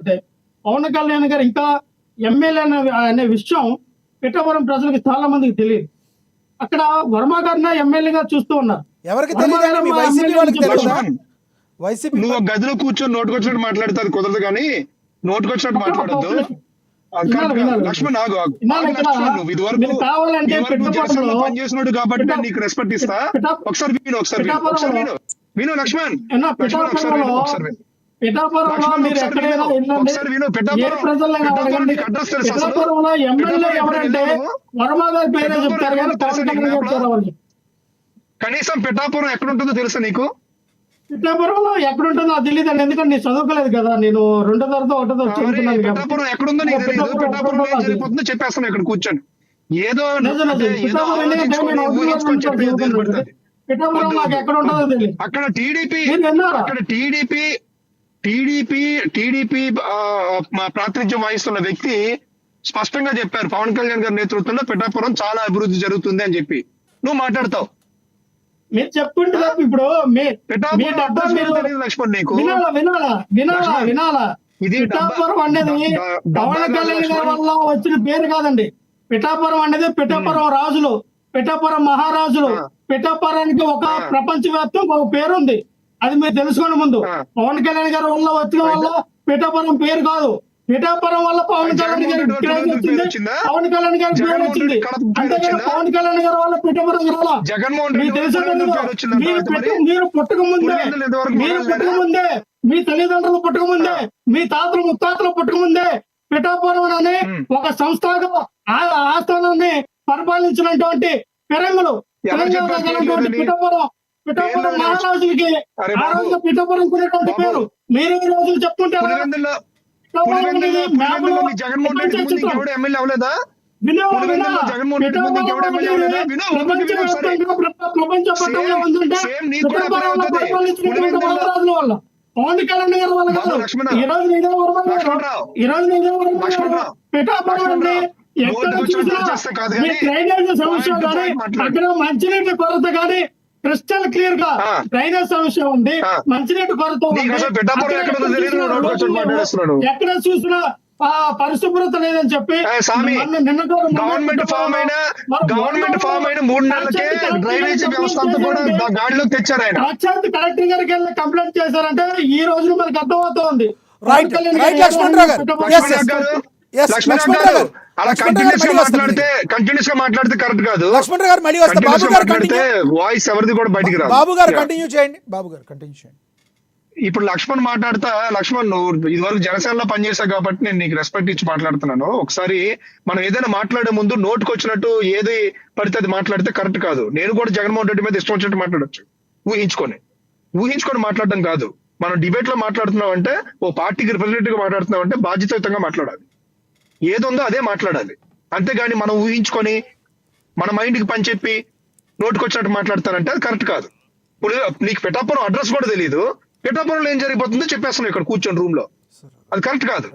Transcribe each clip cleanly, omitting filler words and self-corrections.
అంటే పవన్ కళ్యాణ్ గారు ఇంకా ఎమ్మెల్యే అనే విషయం పిఠాపురం ప్రజలకు చాలా మందికి తెలియదు. అక్కడ వర్మ గారిని ఎమ్మెల్యేగా చూస్తూ ఉన్నారు. ఎవరికి వర్మ తెలియదండి, గారు మీ మా వైసీపీ ఎమ్మెల్యే వాళ్ళకి అని తెలియదా? చెప్పారు. వైసీపీ నువ్వు ఒక గదిలో కూర్చొని నోటుకొచ్చినట్టు మాట్లాడితే అది కుదరదు, కానీ నోటుకొచ్చినట్టు మాట్లాడద్దు. లక్ష్మణ్ ఆగు ఆగు. లక్ష్మణ్, నువ్వు మీరు కావాలంటే జనసేనలో పిఠాపురంలో పనిచేసినాడు కాబట్టి నేను నీకు రెస్పెక్ట్ ఇస్తా. ఒకసారి విను లక్ష్మణ్. పిఠాపురంలో మీరు ఎక్కడైనా వెళ్ళండి, ఏ ప్రజలైనా అడగండి. పిఠాపురంలో ఎమ్మెల్యే ఎవరంటే వర్మ గారి పేరే చెప్తారు కానీ పవన్ కళ్యాణ్ చెప్తారు వాళ్ళు. కనీసం పిఠాపురం ఎక్కడ ఉంటుందో తెలుసా నీకు? పిఠాపురంలో ఎక్కడుంటుందో అది తెలియదండి, ఎందుకంటే నేను చదువుకోలేదు కదా. నేను 2వ తరగతి 1వ తరగతి చదువుకున్నాను. పిఠాపురం ఎక్కడుందో నీకు తెలియదు. పిఠాపురం ఏం జరిగిపోతుందో చెప్పేస్తాను ఇక్కడ కూర్చొని. ఏదో పిఠాపురం నాకు ఎక్కడ ఉంటుందో తెలియదు. అక్కడ టీడీపీ ప్రాతినిధ్యం వహిస్తున్న వ్యక్తి స్పష్టంగా చెప్పారు, పవన్ కళ్యాణ్ గారి నేతృత్వంలో పిఠాపురం చాలా అభివృద్ధి జరుగుతుంది అని చెప్పి. నువ్వు మాట్లాడతావు, మీరు చెప్పుంటే ఇప్పుడు లక్ష్మణ్ నీకు వినాలా. పిఠాపురం అనేది పవన్ కళ్యాణ్ గారి వల్ల వచ్చిన పేరు కాదండి. పిఠాపురం అనేది పిఠాపురం రాజులు, పిఠాపురం మహారాజులు, పిఠాపురానికి ఒక ప్రపంచవ్యాప్తంగా ఒక పేరు ఉంది. అది మీరు తెలుసుకోండి ముందు. పవన్ కళ్యాణ్ గారి వల్ల వచ్చిన వల్ల పిఠాపురం పేరు కాదు. పిఠాపురం వల్ల పవన్ కళ్యాణ్ గారి క్రేజ్ వచ్చింది, పవన్ కళ్యాణ్ గారి పేరు వచ్చింది. అంతేగాని పవన్ కళ్యాణ్ గారి వల్ల పిఠాపురం రాలా. మీకు తెలుసు, మీరు పుట్టకముందే, మీ తల్లిదండ్రులు పుట్టకముందే, మీ తాతలు ముత్తాతలు పుట్టకముందే పిఠాపురం అనే ఒక సంస్థగా ఆస్థానాన్ని పరిపాలించినటువంటి ఫిరంగులు, పిఠాపురం మహారాజులకి ఆ రోజు పిఠాపురం కొనేటువంటి పేరు. మీరు ఈ రోజు చెప్తుంటారు ప్రపంచ పట్టంలో ఉందంటే పిఠాపురంలో పరిపాలించినటువంటి మహారాజుల వల్ల, పవన్ కళ్యాణ్ గారి వల్ల కాదు. ఈ రోజు పిఠాపురం అంటే ఎక్కడ చూసినా డ్రైనేజ్ సమస్య కానీ, అక్కడ మంచినీటి కొరత కానీ క్రిస్టల్ క్లియర్ గా డ్రైనేజ్ సమస్య ఉంది, మంచినీటి కొరత ఉంది. ఎక్కడ చూసినా పరిశుభ్రత లేదని చెప్పి గవర్నమెంట్ ఫామ్ అయిన 3 నెలలకే డ్రైనేజ్ వ్యవస్థ అంతా కూడా గాడిలోకి తెచ్చారు. ఆయన కలెక్టర్ గారికి వెళ్ళి కంప్లైంట్ చేశారంటే ఈ రోజు మనకు అర్థమవుతోంది. లక్ష్మణ్ గారు అలా కంటిన్యూస్ గా మాట్లాడితే కరెక్ట్ కాదు. లక్ష్మణ్ గారు మళ్ళీ వస్తే వాయిస్ ఎవరిది కూడా బయటికి రాదు. బాబు గారు కంటిన్యూ చేయండి. ఇప్పుడు లక్ష్మణ్ నువ్వు ఇదివరకు జనసేనలో పనిచేసావు కాబట్టి నేను నీకు రెస్పెక్ట్ ఇచ్చి మాట్లాడుతున్నాను. ఒకసారి మనం ఏదైనా మాట్లాడే ముందు నోటుకు వచ్చినట్టు ఏది పడితే అది మాట్లాడితే కరెక్ట్ కాదు. నేను కూడా జగన్మోహన్ రెడ్డి మీద ఇష్టం వచ్చినట్టు మాట్లాడొచ్చు, ఊహించుకొని మాట్లాడడం కాదు. మనం డిబేట్ లో మాట్లాడుతున్నాం అంటే, ఓ పార్టీకి రిప్రజెంటేటివ్ గా మాట్లాడుతున్నాం అంటే బాధ్యతాయుతంగా మాట్లాడాలి, ఏదుందో అదే మాట్లాడాలి. అంతేగాని మనం ఊహించుకొని మన మైండ్కి పని చెప్పి నోటుకొచ్చినట్టు మాట్లాడతానంటే అది కరెక్ట్ కాదు. నీకు పిఠాపురం అడ్రస్ కూడా తెలియదు, పిఠాపురంలో ఏం జరిగిపోతుందో చెప్పేస్తున్నావు ఇక్కడ కూర్చొని రూమ్ లో. అది కరెక్ట్ కాదు.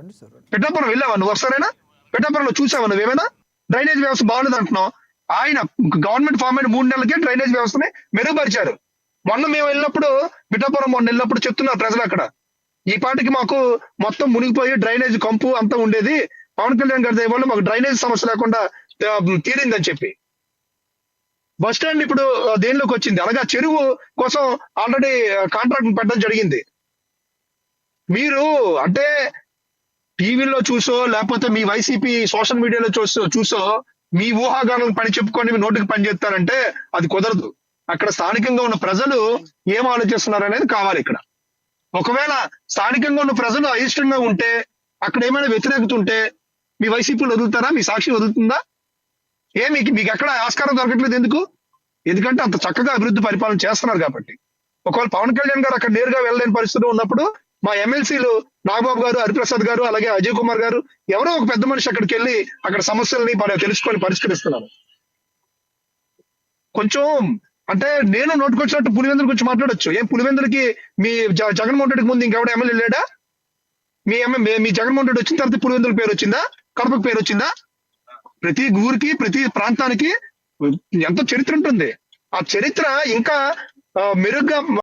పిఠాపురం వెళ్ళావా నువ్వు? ఒకసారైనా పిఠాపురంలో చూసావా నువ్వేమైనా? డ్రైనేజ్ వ్యవస్థ బాగలేదు అంటున్నావు. ఆయన గవర్నమెంట్ ఫామ్ అయిన 3 నెలలకే డ్రైనేజ్ వ్యవస్థని మెరుగుపరిచారు. మొన్న మేము వెళ్ళినప్పుడు, పిఠాపురం మొన్న వెళ్ళినప్పుడు చెప్తున్నారు ప్రజలు అక్కడ, ఈ పాటికి మాకు మొత్తం మునిగిపోయి డ్రైనేజ్ కంపు అంతా ఉండేది, పవన్ కళ్యాణ్ గారి వల్ల మాకు డ్రైనేజ్ సమస్య లేకుండా తీరిందని చెప్పి. బస్ స్టాండ్ ఇప్పుడు దేనిలోకి వచ్చింది. అలాగే చెరువు కోసం ఆల్రెడీ కాంట్రాక్ట్ పెట్టడం జరిగింది. మీరు అంటే టీవీలో చూసో లేకపోతే మీ వైసీపీ సోషల్ మీడియాలో చూసో మీ ఊహాగానం పని చెప్పుకొని మీ నోటికి పని చేస్తారంటే అది కుదరదు. అక్కడ స్థానికంగా ఉన్న ప్రజలు ఏం ఆలోచిస్తున్నారు అనేది కావాలి. ఇక్కడ ఒకవేళ స్థానికంగా ఉన్న ప్రజలు అయిష్టంగా ఉంటే, అక్కడ ఏమైనా వ్యతిరేకత ఉంటే మీ వైసీపీలు వదులుతారా? మీ సాక్షి వదులుతుందా? మీకు ఎక్కడ ఆస్కారం దొరకట్లేదు ఎందుకు? ఎందుకంటే అంత చక్కగా అభివృద్ధి పరిపాలన చేస్తున్నారు కాబట్టి. ఒకవేళ పవన్ కళ్యాణ్ గారు అక్కడ నేరుగా వెళ్ళలేని పరిస్థితులు ఉన్నప్పుడు మా ఎమ్మెల్సీలు నాగబాబు గారు, హరిప్రసాద్ గారు, అలాగే అజయ్ కుమార్ గారు, ఎవరో ఒక పెద్ద మనిషి అక్కడికి వెళ్ళి అక్కడ సమస్యల్ని తెలుసుకొని పరిష్కరిస్తున్నారు. కొంచెం అంటే నేను నోటుకొచ్చినట్టు పులివెందుల గురించి మాట్లాడొచ్చు. ఏం పులివెందులకి మీ జగన్మోహన్ రెడ్డికి ముందు ఇంకెవడ ఎమ్మెల్యే లేడా? మీ జగన్మోహన్ రెడ్డి వచ్చిన తర్వాత పులివెందుల పేరు వచ్చిందా? కడపకు పేరు వచ్చిందా? ప్రతి ఊరికి ప్రతి ప్రాంతానికి ఎంతో చరిత్ర ఉంటుంది. ఆ చరిత్ర ఇంకా మెరుగ్గా